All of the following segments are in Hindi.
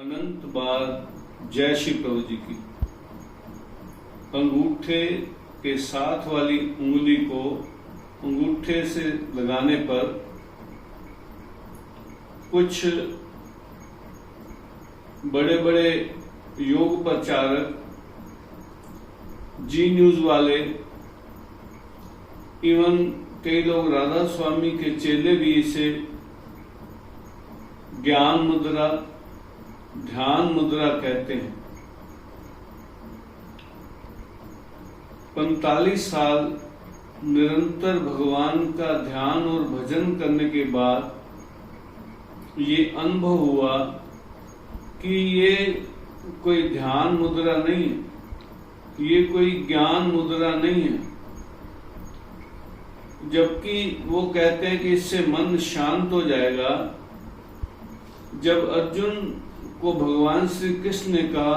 अनंत बार जय श्री प्रभु जी की। अंगूठे के साथ वाली उंगली को अंगूठे से लगाने पर कुछ बड़े बड़े योग प्रचारक, जी न्यूज वाले, इवन कई लोग राधा स्वामी के चेले भी इसे ज्ञान मुद्रा, ध्यान मुद्रा कहते हैं। 45 साल निरंतर भगवान का ध्यान और भजन करने के बाद ये अनुभव हुआ कि ये कोई ध्यान मुद्रा नहीं है, ये कोई ज्ञान मुद्रा नहीं है। जबकि वो कहते हैं कि इससे मन शांत हो जाएगा। जब अर्जुन को भगवान श्री कृष्ण ने कहा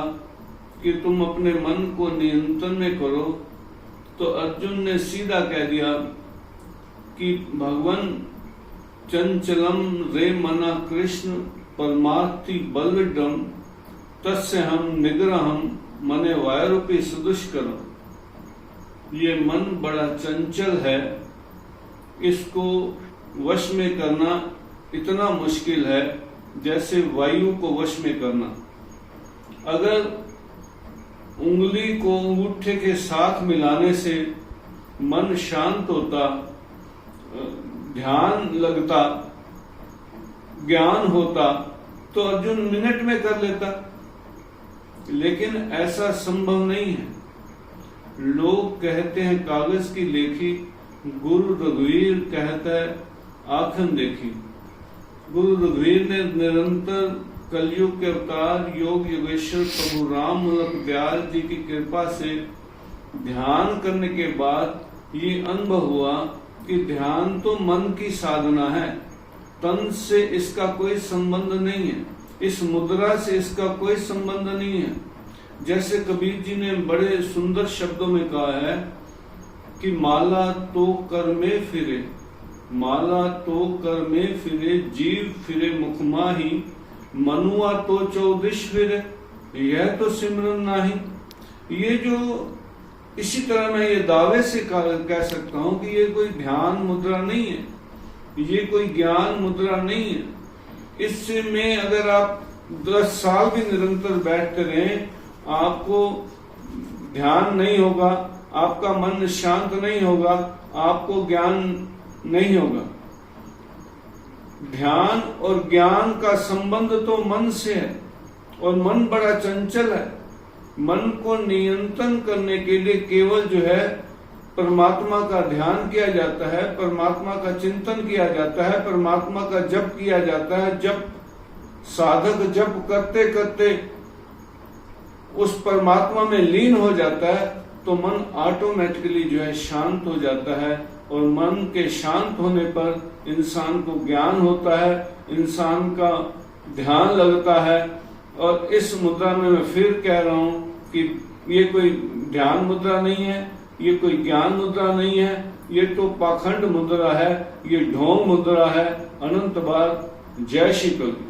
कि तुम अपने मन को नियंत्रण में करो, तो अर्जुन ने सीधा कह दिया कि भगवान चंचलम रे मना कृष्ण परमार्थि बलविड्रम तस्य हम निग्रहम मने वायुरूपी सदुष्करम। ये मन बड़ा चंचल है, इसको वश में करना इतना मुश्किल है जैसे वायु को वश में करना। अगर उंगली को अंगूठे के साथ मिलाने से मन शांत होता, ध्यान लगता, ज्ञान होता, तो अर्जुन मिनट में कर लेता। लेकिन ऐसा संभव नहीं है। लोग कहते हैं कागज की लेखी, गुरु रघुवीर कहता है आँखन देखी। गुरु रघुवीर ने निरंतर कलयुग के अवतार योग योगेश्वर प्रभु राम मूलक दयाल जी की कृपा से ध्यान करने के बाद ये अनुभव हुआ कि ध्यान तो मन की साधना है, तन से इसका कोई संबंध नहीं है, इस मुद्रा से इसका कोई संबंध नहीं है। जैसे कबीर जी ने बड़े सुंदर शब्दों में कहा है कि माला तो कर में फिरे, माला तो कर में फिरे, जीव फिरे मुख माही, मनुआ तो चौदिश फिरे, यह तो सिमरन नाही। ये जो इसी तरह मैं ये दावे से कह सकता हूँ कि ये कोई ध्यान मुद्रा नहीं है, ये कोई ज्ञान मुद्रा नहीं है। इससे में अगर आप 10 साल भी निरंतर बैठते रहें, आपको ध्यान नहीं होगा, आपका मन शांत नहीं होगा, आपको ज्ञान नहीं होगा। ध्यान और ज्ञान का संबंध तो मन से है, और मन बड़ा चंचल है। मन को नियंत्रण करने के लिए केवल जो है परमात्मा का ध्यान किया जाता है, परमात्मा का चिंतन किया जाता है, परमात्मा का जप किया जाता है। जब साधक जप करते करते उस परमात्मा में लीन हो जाता है तो मन ऑटोमेटिकली जो है शांत हो जाता है, और मन के शांत होने पर इंसान को ज्ञान होता है, इंसान का ध्यान लगता है। और इस मुद्रा में मैं फिर कह रहा हूँ कि ये कोई ध्यान मुद्रा नहीं है, ये कोई ज्ञान मुद्रा नहीं है, ये तो पाखंड मुद्रा है, ये ढोंग मुद्रा है। अनंत बार जय श्री प्रभु।